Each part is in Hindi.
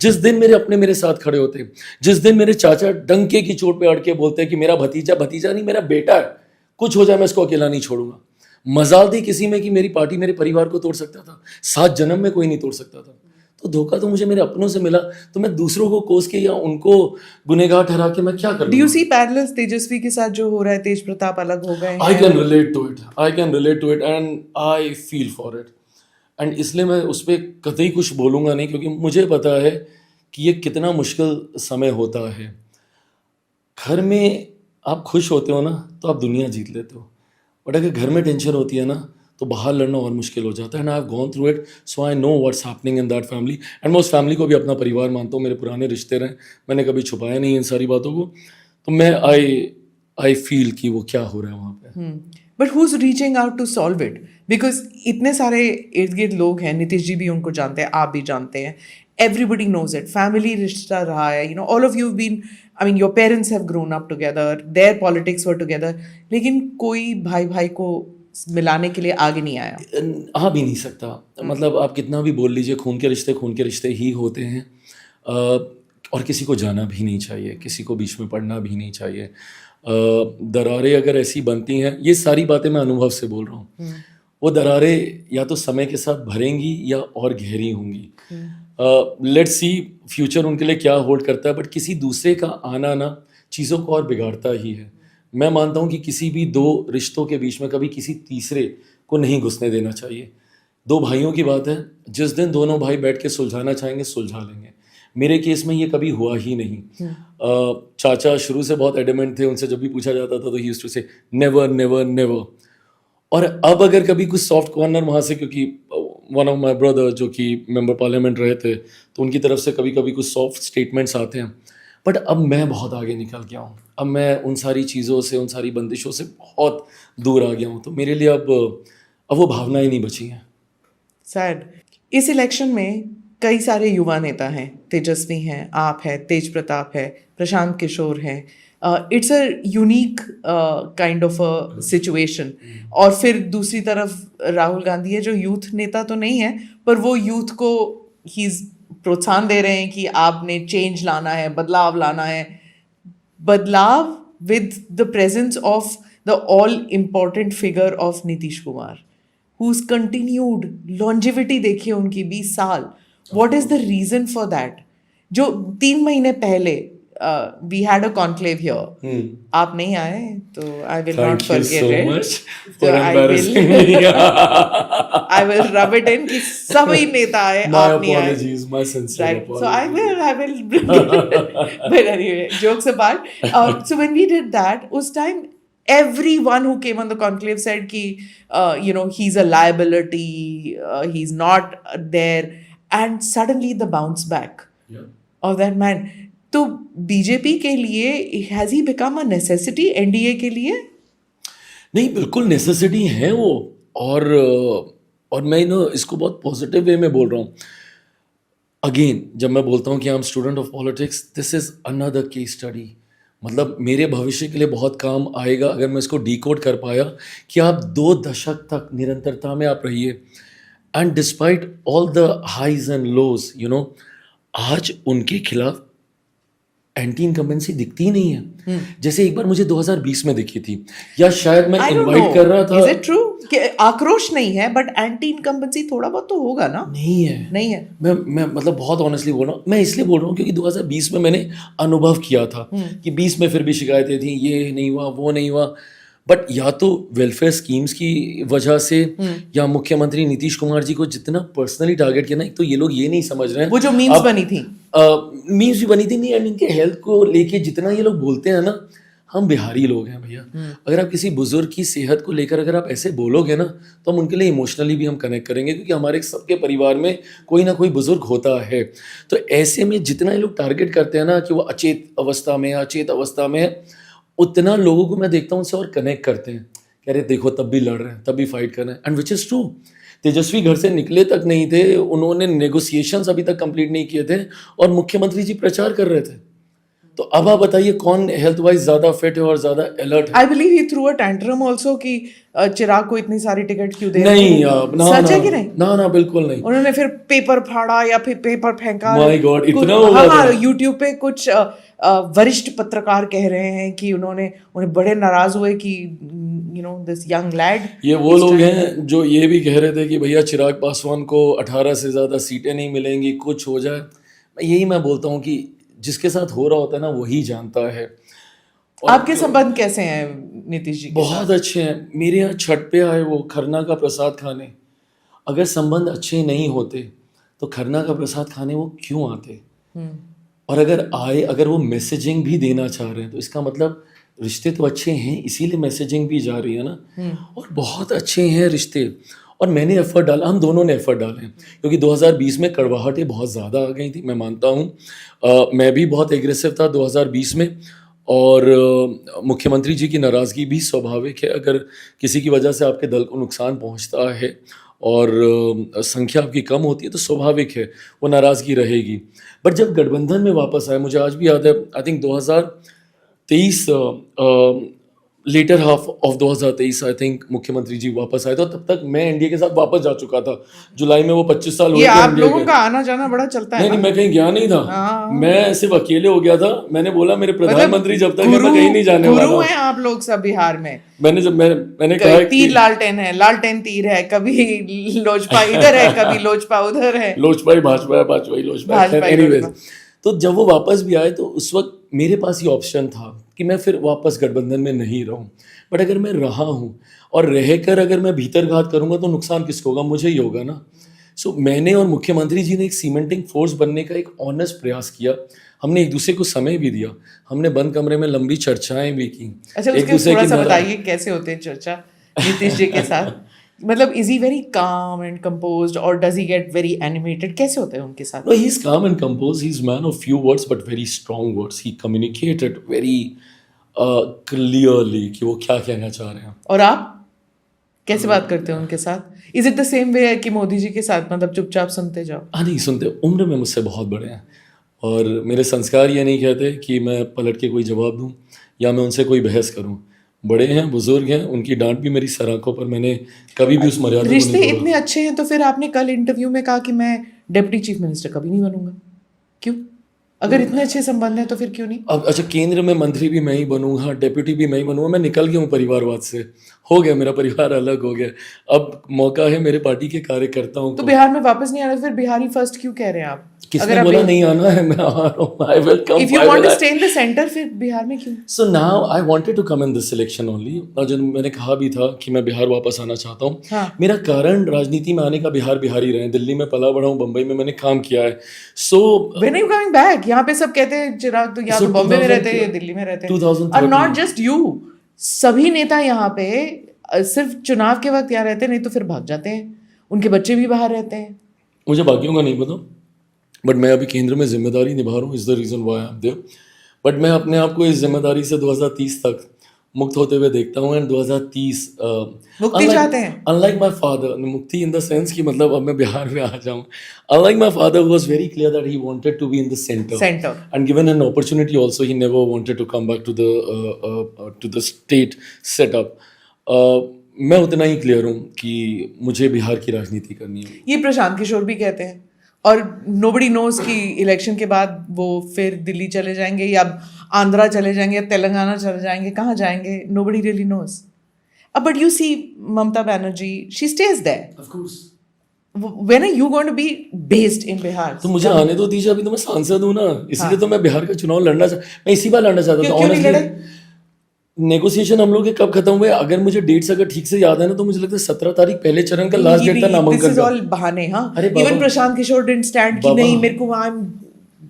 जिस दिन मेरे अपने मेरे साथ खड़े होते, जिस दिन मेरे चाचा डंके की चोट पे अड़ के बोलते हैं कि मेरा भतीजा भतीजा नहीं मेरा बेटा है, कुछ हो जाए मैं इसको अकेला नहीं छोड़ूंगा। मजाल थी किसी में कि मेरी पार्टी मेरे परिवार को तोड़ सकता था, 7 जन्म में कोई नहीं तोड़ सकता था। तो धोखा तो मुझे मेरे अपनों से मिला, तो मैं दूसरों को कोस के या उनको गुनहगार ठहरा के मैं क्या डू यू करूँ? सी पैरेलल्स तेजस्वी के साथ जो हो रहा है? तेज प्रताप अलग हो गए I हैं। can relate to it. I can relate to it and I feel for it. And इसलिए मैं उस पर कतई कुछ बोलूँगा नहीं, क्योंकि मुझे पता है कि ये कितना मुश्किल समय होता है। घर में आप खुश होते हो ना तो आप दुनिया जीत लेते हो, बट अगर घर में टेंशन होती है ना तो बाहर लड़ना और मुश्किल हो जाता है। And I have gone through it, so I know what's happening in that family. And मैं उस फैमिली को भी अपना परिवार मानता हूँ, मेरे पुराने रिश्ते रहे, मैंने कभी छुपाया नहीं इन सारी बातों को। तो मैं आई फील कि वो क्या हो रहा है वहाँ पे। But who is reaching out to solve it? Because इतने सारे इर्द गिर्द लोग हैं, नीतीश जी भी उनको जानते हैं, आप भी जानते हैं, एवरीबडी नोज इट, फैमिली रिश्ता रहा है, you know, all of you been, I mean your parents have grown up together, their politics were together, लेकिन कोई भाई भाई को मिलाने के लिए आगे नहीं आया। आ भी नहीं सकता, मतलब आप कितना भी बोल लीजिए, खून के रिश्ते ही होते हैं। और किसी को जाना भी नहीं चाहिए, किसी को बीच में पड़ना भी नहीं चाहिए। दरारें अगर ऐसी बनती हैं, ये सारी बातें मैं अनुभव से बोल रहा हूँ, वो दरारें या तो समय के साथ भरेंगी या और गहरी होंगी। लेट्स सी फ्यूचर उनके लिए क्या होल्ड करता है, बट किसी दूसरे का आना ना चीज़ों को और बिगाड़ता ही है। मैं मानता हूँ कि किसी भी दो रिश्तों के बीच में कभी किसी तीसरे को नहीं घुसने देना चाहिए। दो भाइयों की बात है, जिस दिन दोनों भाई बैठ के सुलझाना चाहेंगे सुलझा लेंगे। मेरे केस में ये कभी हुआ ही नहीं। चाचा शुरू से बहुत एडमेंट थे, उनसे जब भी पूछा जाता था तो ही यूज्ड टू से नेवर नेवर नेवर। और अब अगर कभी कुछ सॉफ्ट कॉर्नर वहाँ से, क्योंकि वन ऑफ माई ब्रदर जो कि मेंबर पार्लियामेंट रहे थे, तो उनकी तरफ से कभी कभी कुछ सॉफ्ट स्टेटमेंट्स आते हैं, बट अब मैं बहुत आगे निकल गया हूँ। अब मैं उन सारी चीज़ों से, उन सारी बंदिशों से बहुत दूर आ गया हूँ। तो मेरे लिए अब वो भावनाएं नहीं बची हैं। सैड। इस इलेक्शन में कई सारे युवा नेता हैं, तेजस्वी हैं, आप हैं, तेज प्रताप है, प्रशांत किशोर हैं। It's a unique kind of a situation. और फिर दूसरी तरफ राहुल गांधी है, जो यूथ नेता तो नहीं है, पर वो यूथ को ही प्रोत्साहन दे रहे हैं कि आपने चेंज लाना है, बदलाव लाना है। बदलाव with the presence of the all important figure of Nitish Kumar, who's continued longevity देखिए उनकी 20 साल। What is the reason for that? जो 3 महीने पहले we had a conclave here, आप नहीं आए तो I will not forget it. Thank you so much तो for embarrassing me. I will rub it in कि सभी नेता आए, My आप नहीं आए। apologies, my sincere Right. So apologies. I will. But anyway, jokes apart. So when we did that, उस time everyone who came on the conclave said कि you know, he's a liability, he's not there, and suddenly the bounce back Yeah. of that man. तो बीजेपी के लिए has he become a necessity NDA के लिए? नहीं, बिल्कुल नेसेसिटी है वो। और मैं इसको बहुत पॉजिटिव वे में बोल रहा हूँ। अगेन जब मैं बोलता हूँ कि I am student of politics, this is another case study. मतलब मेरे भविष्य के लिए बहुत काम आएगा अगर मैं इसको डिकोड कर पाया कि आप 2 दशक तक निरंतरता में आप रहिए, and despite all the highs and lows, you know, आज उनके खिलाफ एंटी इनकम्बेंसी दिखती ही नहीं है, जैसे एक बार मुझे 2020 में दिखी थी, या शायद मैं इनवाइट कर रहा था। Is it true कि आक्रोश नहीं है, बट एंटी इनकम्बेंसी थोड़ा बहुत तो होगा ना? नहीं है, नहीं है। मैं मतलब बहुत ऑनेस्टली बोल रहा हूँ। मैं इसलिए बोल रहा हूँ क्योंकि 2020 में मैंने अनुभव किया था कि 20 में फिर भी शिकायतें थी, ये नहीं हुआ, वो नहीं हुआ। बट या तो वेलफेयर स्कीम्स की वजह से, या मुख्यमंत्री नीतीश कुमार जी को जितना पर्सनली टारगेट किया ना, एक तो ये लोग ये नहीं समझ रहे हैं, वो जो मीम्स बनी थी, मीम्स भी बनी थी नहीं, एंड इनके हेल्थ को लेके जितना ये लोग बोलते हैं ना, हम बिहारी लोग हैं भैया। अगर आप किसी बुजुर्ग की सेहत को लेकर अगर आप ऐसे बोलोगे ना, तो हम उनके लिए इमोशनली भी हम कनेक्ट करेंगे, क्योंकि हमारे सबके परिवार में कोई ना कोई बुजुर्ग होता है। तो ऐसे में जितना ये लोग टारगेट करते हैं ना कि वो अचेत अवस्था में, अचेत अवस्था में है, उतना लोगों को मैं देखता हूँ उनसे और कनेक्ट करते हैं। कह रहे देखो तब भी लड़ रहे हैं, तब भी फाइट कर रहे हैं, एंड विच इज़ ट्रू। तेजस्वी घर से निकले तक नहीं थे, उन्होंने नेगोशिएशंस अभी तक कंप्लीट नहीं किए थे, और मुख्यमंत्री जी प्रचार कर रहे थे। तो अब आप बताइए कौन हेल्थ वाइज ज्यादा फिट है और ज्यादा अलर्ट है? I believe he through a tantrum also कि चिराग को इतनी सारी टिकट क्यों दे रहे नहीं हैं। आप ना सच ना है कि नहीं? ना बिल्कुल नहीं। उन्होंने फिर पेपर फाड़ा या फिर पेपर फेंका। My God, इतना कुछ- होगा हाँ, क्या? यूट्यूब पे कुछ वरिष्ठ पत्रकार कह रहे हैं कि उन्हें बड़े नाराज हुए कि दिस यंग लैड। ये वो लोग हैं जो ये भी कह रहे थे कि भैया चिराग पासवान को 18 से ज्यादा सीटें नहीं मिलेंगी, कुछ हो जाए। मैं बोलता हूँ कि जिसके साथ हो रहा होता है ना वही जानता है। और आपके संबंध कैसे हैं नीतीश जी के बहुत अच्छे हैं। मेरे यहाँ छठ पे आए वो खरना का प्रसाद खाने। अगर संबंध अच्छे नहीं होते तो खरना का प्रसाद खाने वो क्यों आते? और अगर आए, अगर वो मैसेजिंग भी देना चाह रहे हैं तो इसका मतलब रिश्ते तो अच्छे हैं, इसीलिए मैसेजिंग भी जा रही है ना। और बहुत अच्छे हैं रिश्ते। और मैंने एफर्ट डाला, हम दोनों ने एफर्ट डाले हैं, क्योंकि 2020 में कड़वाहटें बहुत ज़्यादा आ गई थी, मैं मानता हूँ। मैं भी बहुत एग्रेसिव था 2020 में। और मुख्यमंत्री जी की नाराज़गी भी स्वाभाविक है। अगर किसी की वजह से आपके दल को नुकसान पहुंचता है और संख्या आपकी कम होती है तो स्वाभाविक है वो नाराज़गी रहेगी। बट जब गठबंधन में वापस आए, मुझे आज भी याद है, I think 2023 later half of 2023 I think मुख्यमंत्री जी वापस आए, तो तब तक मैं एनडीए के साथ वापस जा चुका था। जुलाई में वो 25 साल हुए ये थे आप एनडीए लोगों के। का आना जाना बड़ा चलता है नहीं, ना? मैं कहीं गया नहीं था। हाँ। मैं सिर्फ अकेले हो गया था। मैंने बोला मेरे मतलब प्रधानमंत्री जब तक है मैं कहीं नहीं जाने वाला गुरु हूँ। हैं आप लोग सब बिहार में। मैंने कहा तीर कि लालटेन है, लालटेन तीर है, कभी लोजपा इधर है, कभी लोजपा उधर है। लोजपा ही भाजपा है, भाजपा ही लोजपा है। भाजपा ही एनीवेज, लोजपा। तो जब वो वापस भी आए तो उस वक्त मेरे पास ये ऑप्शन था कि मैं फिर वापस गठबंधन में नहीं रहूं। बट अगर मैं रहा हूं और रहकर अगर मैं भीतर घात करूंगा तो नुकसान किसको होगा? मुझे ही होगा ना। सो मैंने और मुख्यमंत्री जी ने एक सीमेंटिंग फोर्स बनने का एक ऑनेस्ट प्रयास किया। हमने एक दूसरे को समय भी दिया, हमने बंद कमरे में लंबी चर्चाएं भी की। अच्छा, एक उसके दूसरे थोड़ा की सा नारा- बताइए कैसे होते हैं चर्चा नीतीश जी के साथ? मतलब is he very calm and composed और does he get very animated? कैसे होते हैं उनके साथ? No, he's calm and composed. He's man of few words but very strong words. He communicated very clearly कि वो क्या कहना चाह रहे हैं। और आप कैसे बात करते हो उनके साथ? Is it the same way कि मोदी जी के साथ, मतलब चुपचाप सुनते जाओ? हाँ, नहीं सुनते। उम्र में मुझसे बहुत बड़े हैं और मेरे संस्कार ये नहीं कहते कि मैं पलट के कोई जवाब दूं या मैं उनसे कोई बहस करूं। बड़े हैं, बुजुर्ग हैं, उनकी डांट भी मेरी सर आंखों पर। मैंने कभी भी उस मर्यादा को रिश्ते नहीं तोड़ा। इतने अच्छे हैं तो फिर आपने कल इंटरव्यू में कहा कि मैं डिप्टी चीफ मिनिस्टर कभी नहीं बनूंगा, क्यों? अगर इतने अच्छे संबंध हैं तो फिर क्यों नहीं? अब अच्छा, केंद्र में मंत्री भी मैं ही बनूंगा, डेप्यूटी भी मैं ही बनूंगा। मैं निकल गया हूँ परिवारवाद से, हो गया, मेरा परिवार अलग हो गया। अब मौका है मेरे पार्टी के कार्यकर्ताओं तो को। बिहार में वापस नहीं आना, फिर बिहारी फर्स्ट क्यों कह रहे हैं आप? किसने बोला नहीं आना है? मैं आ रहा हूँ। I will come. If you want to stay in the centre, फिर बिहार में क्यों? So now I wanted to come in this selection only. और जब मैंने कहा भी था कि मैं बिहार वापस आना चाहता हूँ। हाँ। मेरा कारण राजनीति में आने का बिहार ही रहे। दिल्ली में पला बड़ा हूँ, बम्बई में मैंने काम किया है। So when are you coming back? यहाँ पे सब कहते हैं चिराग तो या So तो बॉम्बे में रहते हैं या 2013 दिल्ली में रहते हैं। 2013 और नॉट जस्ट यू, सभी नेता यहाँ पे सिर्फ चुनाव के वक्त यहाँ रहते हैं, नहीं तो फिर भाग जाते हैं। उनके बच्चे भी बाहर रहते हैं। मुझे बाकियों का नहीं पता, बट मैं अभी केंद्र में जिम्मेदारी निभा रहा हूँ। Is the reason why I am there. But मैं अपने आप को इस जिम्मेदारी से 2030 तक मुक्त होते हुए देखता हूँ। एंड 2030 मुक्ति चाहते हैं? अनलाइक माई फादर, मुक्ति इन द सेंस कि मतलब अब मैं बिहार में आ जाऊँ। Unlike my father was very clear that he wanted to be in the centre and given an opportunity also he never wanted to come back to the state setup. मैं उतना ही क्लियर हूँ कि मुझे बिहार की राजनीति करनी है। ये प्रशांत किशोर भी कहते हैं। और नोबडी नोज कि इलेक्शन के बाद वो फिर दिल्ली चले जाएंगे या आंध्रा चले जाएंगे या तेलंगाना चले जाएंगे, कहाँ जाएंगे? Nobody really knows. But you see Mamata Banerjee, she stays there. Of course. When are you going to be based in Bihar? तो मुझे आने दो दीजिए, अभी तो मैं सांसद हूँ ना, इसलिए तो मैं बिहार का चुनाव लड़ना मैं इसी बार लड़ना चाहता था। क्यों नहीं लड़े? नेगोशिएशन हम लोग के कब खत्म हुए? अगर मुझे डेट्स अगर ठीक से याद है ना तो मुझे लगता है 17 तारीख पहले चरण का लास्ट डेट था नामांकन दिस इज ऑल बहाने। हाँ, अरे बाबा। Even Prashant Kishor didn't stand कि नहीं मेरे को, आई एम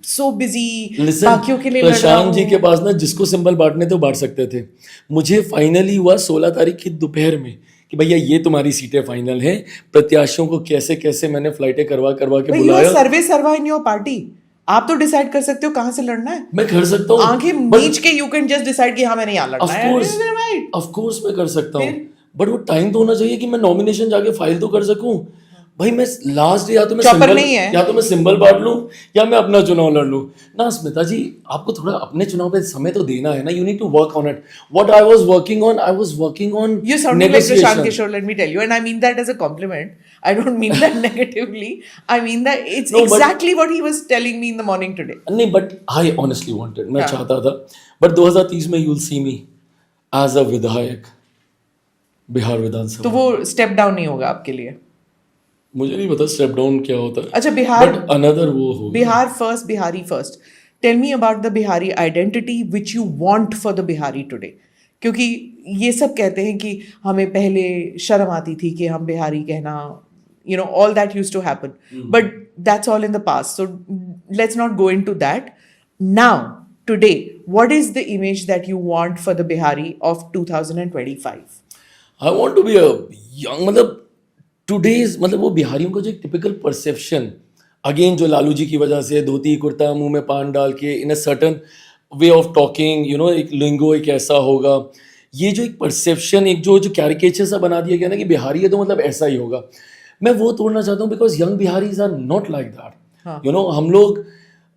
सो बिजी बाकियों के लिए लड़ रहा प्रशांत जी हूं। के पास ना जिसको सिंबल बांटने तो बांट सकते थे। मुझे फाइनली हुआ 16 तारीख की दोपहर में कि भैया ये तुम्हारी सीटें फाइनल हैं। प्रत्याशियों को कैसे कैसे मैंने फ्लाइटें करवा के बुलाया। सर्वे इन योर पार्टी। आप तो डिसाइड कर सकते हो कहाँ से लड़ना है। मैं कर सकता हूँ आंखें मीच के यू कैन जस्ट डिसाइड कि हाँ मैंने यहाँ लड़ना है। ऑफ कोर्स मैं कर सकता हूँ, बट वो टाइम तो होना चाहिए कि मैं नॉमिनेशन जाके फाइल तो कर सकूं। भाई मैं लास्ट या तो मैं Chopper सिंबल नहीं है। या तो मैं सिंबल बांट लूं या मैं अपना चुनाव लड़ लूं ना। स्मिता जी आपको थोड़ा अपने चुनाव पे समय तो देना है ना। You need to work on it. What I was working on You're sounding like Prashant negotiation. Kishore, let me tell you. And I mean that as a compliment. I don't mean that negatively. I mean that it's No, but- exactly what he was telling me in the morning today. नहीं बट आई ऑनेस्टली वांटेड, मैं हाँ। चाहता था। बट 2030 में you will see me as a vidhayak Bihar तो विधानसभा। वो स्टेप डाउन नहीं होगा आपके लिए। मुझे नहीं पता स्टेप डाउन क्या होता है। अच्छा, बिहार- बट अनदर वो होगा। Bihar first, Bihari first. Tell me about the Bihari identity which you want for the Bihari today. क्योंकि ये सब कहते हैं कि हमें पहले शर्म आती थी कि हम बिहारी कहना, you know, all that used to happen. But that's all in the past. So let's not go into that. Now, today, what is the image that you want for the Bihari of 2025? I want to be a young, मतलब टुडेज, मतलब वो बिहारियों का जो एक टिपिकल परसेप्शन, अगेन जो लालू जी की वजह से धोती कुर्ता मुंह में पान डाल के in a certain way of talking, you know, एक लिंगो एक ऐसा होगा। ये जो एक परसेप्शन, एक जो कैरिकेचर सा बना दिया गया ना कि बिहारी है तो मतलब ऐसा ही होगा, मैं वो तोड़ना चाहता हूँ। Because young Biharis are not like that. You know, हम लोग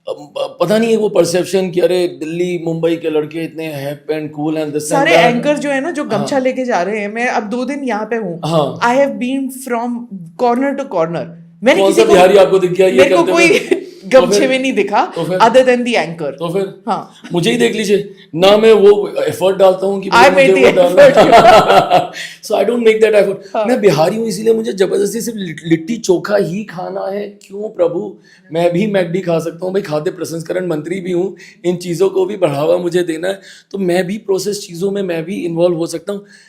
पता नहीं है वो परसेप्शन कि अरे दिल्ली मुंबई के लड़के इतने हैप एंड कूल एंड दिस सारे एंकर जो है ना, जो गमछा लेके जा रहे हैं, मैं अब 2 दिन यहाँ पे हूँ। हाँ। I have been from corner to corner. मैंने कौन किसी सा को, बिहारी आपको दिख गया ये मेरे को करते कोई हुए? गमछे फिर- में नहीं दिखा तो फिर- अदर देन द एंकर। तो फिर हाँ, मुझे ही देख लीजिए ना, मैं वो एफर्ट डालता हूँ कि I made the so I don't make that effort. मैं बिहारी हूँ इसीलिए मुझे जबरदस्ती सिर्फ लिट्टी चोखा ही खाना है। क्यों प्रभु, मैं भी मैकडी खा सकता हूँ भाई, खाद्य प्रसंस्करण मंत्री भी हूँ, इन चीज़ों को भी बढ़ावा मुझे देना है तो मैं भी प्रोसेस चीज़ों में मैं भी इन्वॉल्व हो सकता हूँ।